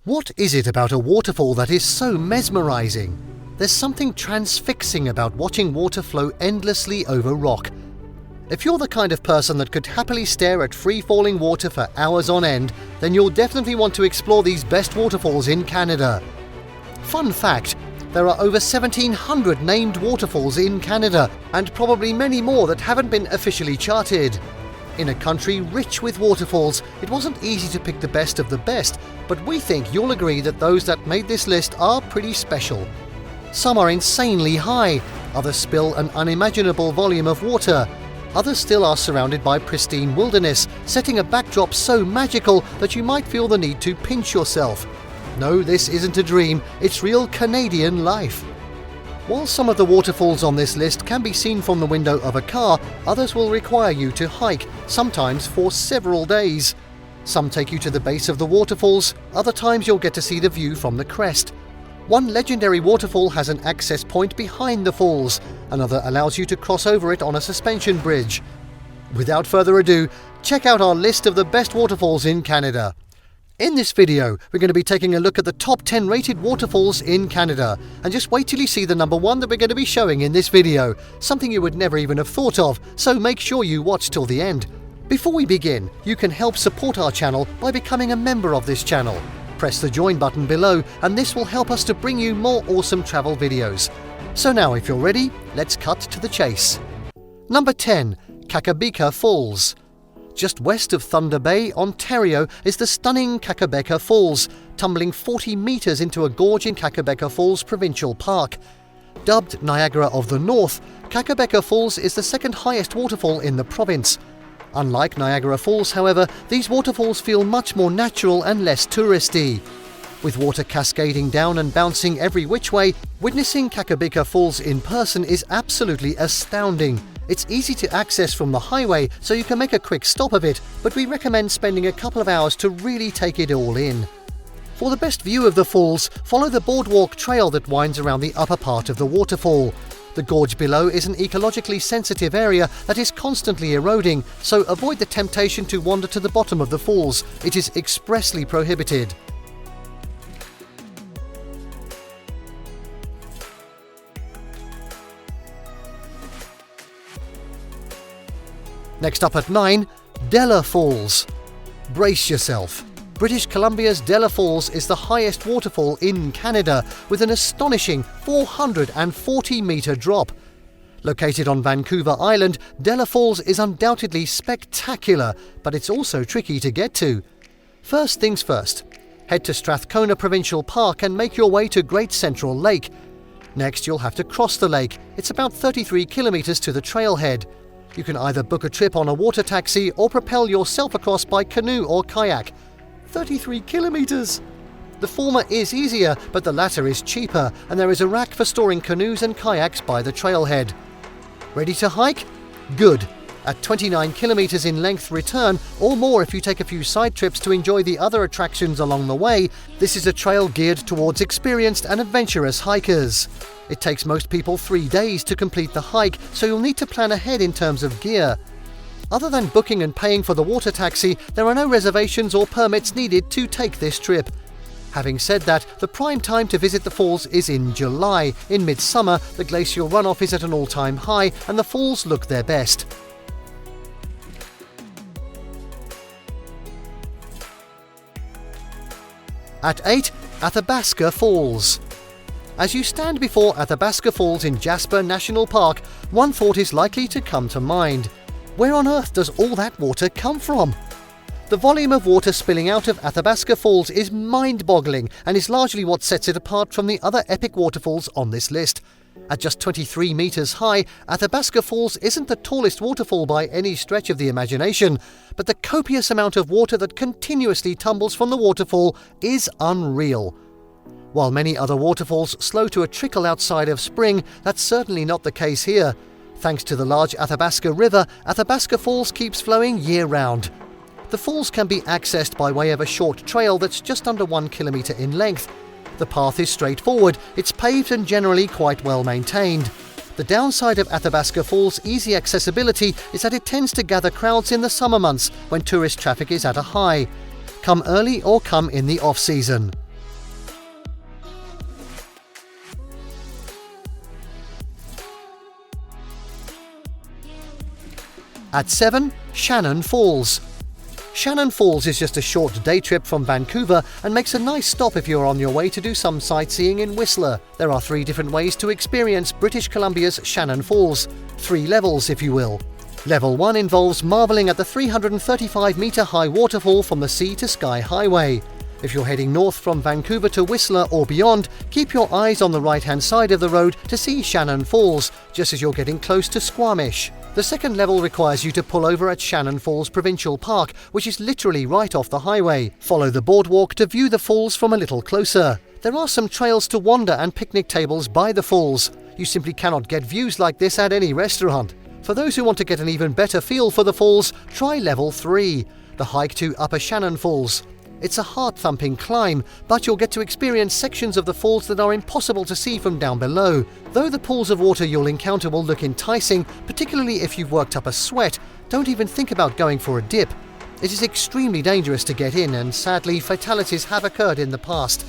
What is it about a waterfall that is so mesmerizing? There's something transfixing about watching water flow endlessly over rock. If you're the kind of person that could happily stare at free-falling water for hours on end, then you'll definitely want to explore these best waterfalls in Canada. Fun fact, there are over 1,700 named waterfalls in Canada, and probably many more that haven't been officially charted. In a country rich with waterfalls, it wasn't easy to pick the best of the best, but we think you'll agree that those that made this list are pretty special. Some are insanely high, others spill an unimaginable volume of water, others still are surrounded by pristine wilderness, setting a backdrop so magical that you might feel the need to pinch yourself. No, this isn't a dream, it's real Canadian life. While some of the waterfalls on this list can be seen from the window of a car, others will require you to hike, sometimes for several days. Some take you to the base of the waterfalls, other times you'll get to see the view from the crest. One legendary waterfall has an access point behind the falls, another allows you to cross over it on a suspension bridge. Without further ado, check out our list of the best waterfalls in Canada. In this video, we're going to be taking a look at the top 10 rated waterfalls in Canada, and just wait till you see the number one that we're going to be showing in this video, something you would never even have thought of, so make sure you watch till the end. Before we begin, you can help support our channel by becoming a member of this channel. Press the join button below, and this will help us to bring you more awesome travel videos. So now, if you're ready, let's cut to the chase. Number 10. Kakabeka Falls. Just west of Thunder Bay, Ontario, is the stunning Kakabeka Falls, tumbling 40 meters into a gorge in Kakabeka Falls Provincial Park. Dubbed Niagara of the North, Kakabeka Falls is the second highest waterfall in the province. Unlike Niagara Falls, however, these waterfalls feel much more natural and less touristy. With water cascading down and bouncing every which way, witnessing Kakabeka Falls in person is absolutely astounding. It's easy to access from the highway, so you can make a quick stop of it, but we recommend spending a couple of hours to really take it all in. For the best view of the falls, follow the boardwalk trail that winds around the upper part of the waterfall. The gorge below is an ecologically sensitive area that is constantly eroding, so avoid the temptation to wander to the bottom of the falls. It is expressly prohibited. Next up at 9, Della Falls. Brace yourself. British Columbia's Della Falls is the highest waterfall in Canada, with an astonishing 440-meter drop. Located on Vancouver Island, Della Falls is undoubtedly spectacular, but it's also tricky to get to. First things first, head to Strathcona Provincial Park and make your way to Great Central Lake. Next, you'll have to cross the lake. It's about 33 kilometers to the trailhead. You can either book a trip on a water taxi or propel yourself across by canoe or kayak. 33 kilometers! The former is easier, but the latter is cheaper, and there is a rack for storing canoes and kayaks by the trailhead. Ready to hike? Good! At 29 kilometers in length return, or more if you take a few side trips to enjoy the other attractions along the way, this is a trail geared towards experienced and adventurous hikers. It takes most people 3 days to complete the hike, so you'll need to plan ahead in terms of gear. Other than booking and paying for the water taxi, there are no reservations or permits needed to take this trip. Having said that, the prime time to visit the falls is in July. In midsummer, the glacial runoff is at an all-time high and the falls look their best. At 8, Athabasca Falls. As you stand before Athabasca Falls in Jasper National Park, one thought is likely to come to mind. Where on earth does all that water come from? The volume of water spilling out of Athabasca Falls is mind-boggling and is largely what sets it apart from the other epic waterfalls on this list. At just 23 meters high, Athabasca Falls isn't the tallest waterfall by any stretch of the imagination, but the copious amount of water that continuously tumbles from the waterfall is unreal. While many other waterfalls slow to a trickle outside of spring, that's certainly not the case here. Thanks to the large Athabasca River, Athabasca Falls keeps flowing year-round. The falls can be accessed by way of a short trail that's just under 1 kilometer in length. The path is straightforward, it's paved and generally quite well maintained. The downside of Athabasca Falls' easy accessibility is that it tends to gather crowds in the summer months when tourist traffic is at a high. Come early or come in the off-season. At 7, Shannon Falls. Shannon Falls is just a short day trip from Vancouver and makes a nice stop if you're on your way to do some sightseeing in Whistler. There are 3 different ways to experience British Columbia's Shannon Falls, 3 levels if you will. Level 1 involves marvelling at the 335-metre high waterfall from the Sea to Sky Highway. If you're heading north from Vancouver to Whistler or beyond, keep your eyes on the right-hand side of the road to see Shannon Falls, just as you're getting close to Squamish. The second level requires you to pull over at Shannon Falls Provincial Park, which is literally right off the highway. Follow the boardwalk to view the falls from a little closer. There are some trails to wander and picnic tables by the falls. You simply cannot get views like this at any restaurant. For those who want to get an even better feel for the falls, try Level 3, the hike to Upper Shannon Falls. It's a heart-thumping climb, but you'll get to experience sections of the falls that are impossible to see from down below. Though the pools of water you'll encounter will look enticing, particularly if you've worked up a sweat, don't even think about going for a dip. It is extremely dangerous to get in, and sadly fatalities have occurred in the past.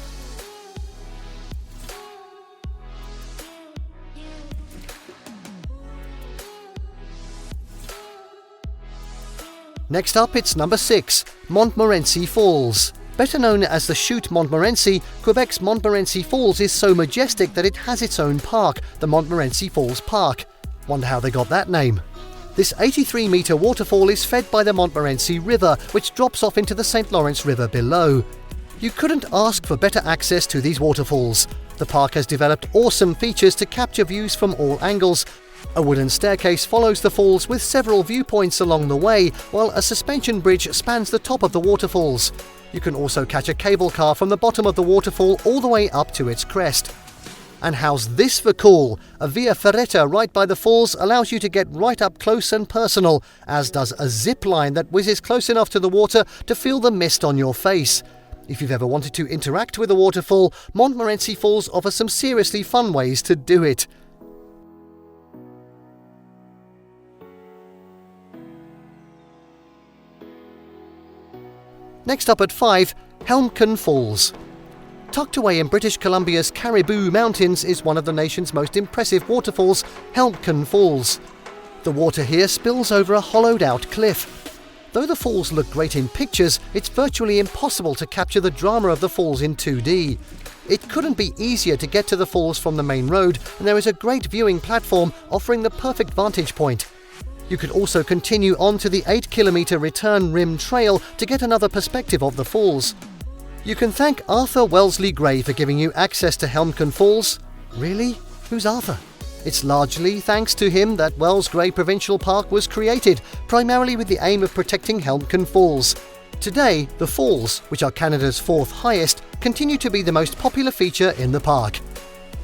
Next up, it's number 6, Montmorency Falls. Better known as the Chute Montmorency, Quebec's Montmorency Falls is so majestic that it has its own park, the Montmorency Falls Park. Wonder how they got that name. This 83-metre waterfall is fed by the Montmorency River, which drops off into the St. Lawrence River below. You couldn't ask for better access to these waterfalls. The park has developed awesome features to capture views from all angles. A wooden staircase follows the falls with several viewpoints along the way, while a suspension bridge spans the top of the waterfalls. You can also catch a cable car from the bottom of the waterfall all the way up to its crest. And how's this for cool? A via ferrata right by the falls allows you to get right up close and personal, as does a zip line that whizzes close enough to the water to feel the mist on your face. If you've ever wanted to interact with a waterfall, Montmorency Falls offers some seriously fun ways to do it. Next up at 5, Helmcken Falls. Tucked away in British Columbia's Caribou Mountains is one of the nation's most impressive waterfalls, Helmcken Falls. The water here spills over a hollowed-out cliff. Though the falls look great in pictures, it's virtually impossible to capture the drama of the falls in 2D. It couldn't be easier to get to the falls from the main road, and there is a great viewing platform offering the perfect vantage point. You could also continue on to the 8-kilometre return rim trail to get another perspective of the falls. You can thank Arthur Wellesley Gray for giving you access to Helmcken Falls. Really? Who's Arthur? It's largely thanks to him that Wells Gray Provincial Park was created, primarily with the aim of protecting Helmcken Falls. Today, the falls, which are Canada's 4th highest, continue to be the most popular feature in the park.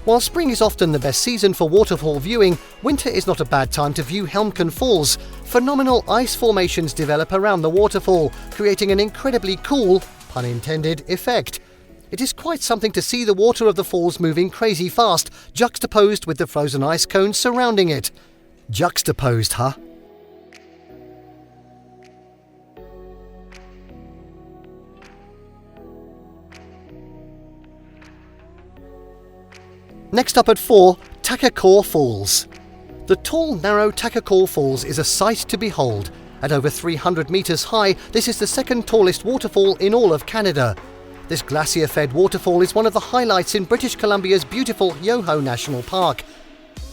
While spring is often the best season for waterfall viewing, winter is not a bad time to view Helmcken Falls. Phenomenal ice formations develop around the waterfall, creating an incredibly cool, pun intended, effect. It is quite something to see the water of the falls moving crazy fast, juxtaposed with the frozen ice cones surrounding it. Juxtaposed, huh? Next up at 4, Takakkaw Falls. The tall, narrow Takakkaw Falls is a sight to behold. At over 300 metres high, this is the second tallest waterfall in all of Canada. This glacier-fed waterfall is one of the highlights in British Columbia's beautiful Yoho National Park.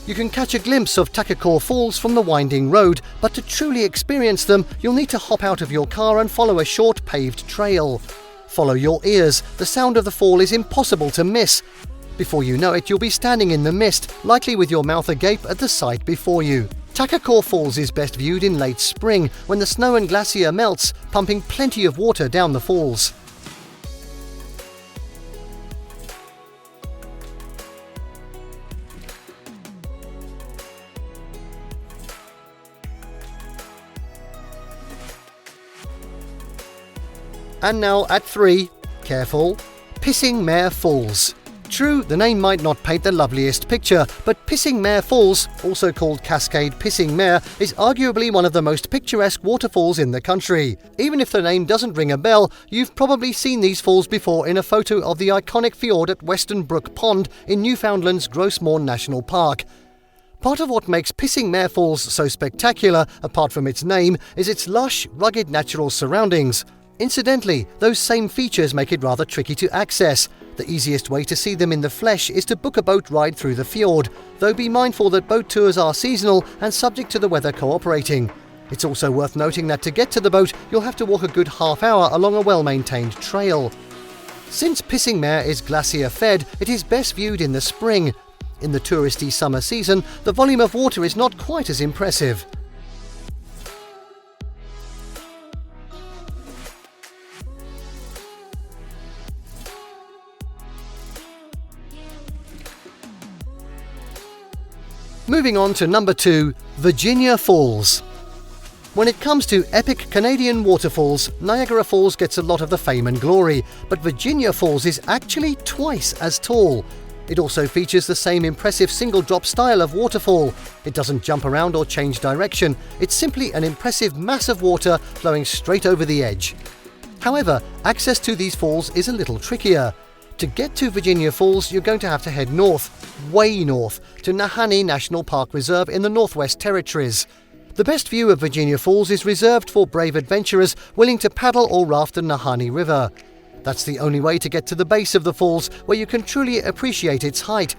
You can catch a glimpse of Takakkaw Falls from the winding road, but to truly experience them, you'll need to hop out of your car and follow a short paved trail. Follow your ears, the sound of the fall is impossible to miss. Before you know it, you'll be standing in the mist, likely with your mouth agape at the sight before you. Takakkaw Falls is best viewed in late spring, when the snow and glacier melts, pumping plenty of water down the falls. And now at 3, careful, Pissing Mare Falls. True, the name might not paint the loveliest picture, but Pissing Mare Falls, also called Cascade Pissing Mare, is arguably one of the most picturesque waterfalls in the country. Even if the name doesn't ring a bell, you've probably seen these falls before in a photo of the iconic fjord at Western Brook Pond in Newfoundland's Grossmorn National Park. Part of what makes Pissing Mare Falls so spectacular, apart from its name, is its lush, rugged natural surroundings. Incidentally, those same features make it rather tricky to access. The easiest way to see them in the flesh is to book a boat ride through the fjord, though be mindful that boat tours are seasonal and subject to the weather cooperating. It's also worth noting that to get to the boat, you'll have to walk a good half hour along a well-maintained trail. Since Pissing Mare is glacier-fed, it is best viewed in the spring. In the touristy summer season, the volume of water is not quite as impressive. Moving on to number 2, Virginia Falls. When it comes to epic Canadian waterfalls, Niagara Falls gets a lot of the fame and glory, but Virginia Falls is actually twice as tall. It also features the same impressive single-drop style of waterfall. It doesn't jump around or change direction, it's simply an impressive mass of water flowing straight over the edge. However, access to these falls is a little trickier. To get to Virginia Falls, you're going to have to head north, way north, to Nahanni National Park Reserve in the Northwest Territories. The best view of Virginia Falls is reserved for brave adventurers willing to paddle or raft the Nahanni River. That's the only way to get to the base of the falls, where you can truly appreciate its height.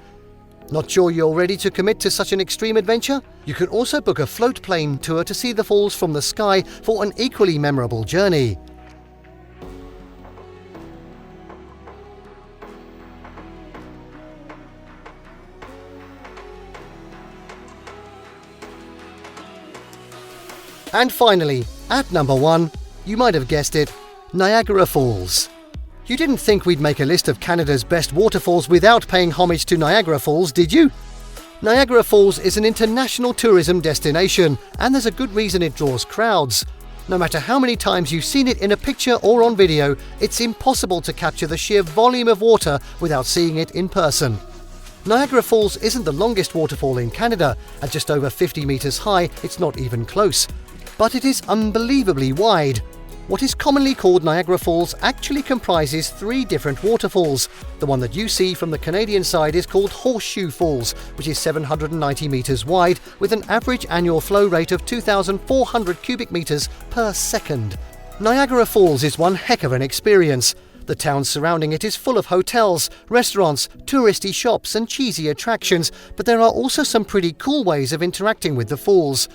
Not sure you're ready to commit to such an extreme adventure? You can also book a float plane tour to see the falls from the sky for an equally memorable journey. And finally, at number 1, you might have guessed it, Niagara Falls. You didn't think we'd make a list of Canada's best waterfalls without paying homage to Niagara Falls, did you? Niagara Falls is an international tourism destination, and there's a good reason it draws crowds. No matter how many times you've seen it in a picture or on video, it's impossible to capture the sheer volume of water without seeing it in person. Niagara Falls isn't the longest waterfall in Canada. At just over 50 meters high, it's not even close. But it is unbelievably wide. What is commonly called Niagara Falls actually comprises 3 different waterfalls. The one that you see from the Canadian side is called Horseshoe Falls, which is 790 meters wide with an average annual flow rate of 2,400 cubic meters per second. Niagara Falls is one heck of an experience. The town surrounding it is full of hotels, restaurants, touristy shops and cheesy attractions, but there are also some pretty cool ways of interacting with the falls.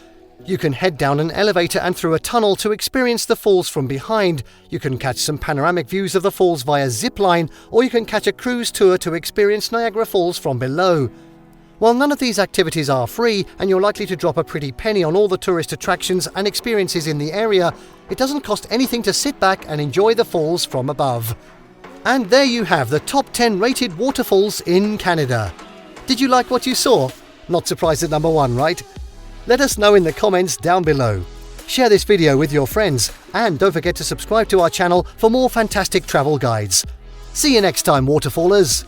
You can head down an elevator and through a tunnel to experience the falls from behind. You can catch some panoramic views of the falls via zip line, or you can catch a cruise tour to experience Niagara Falls from below. While none of these activities are free, and you're likely to drop a pretty penny on all the tourist attractions and experiences in the area, it doesn't cost anything to sit back and enjoy the falls from above. And there you have the top 10 rated waterfalls in Canada. Did you like what you saw? Not surprised at number 1, right? Let us know in the comments down below. Share this video with your friends, and don't forget to subscribe to our channel for more fantastic travel guides. See you next time, waterfallers!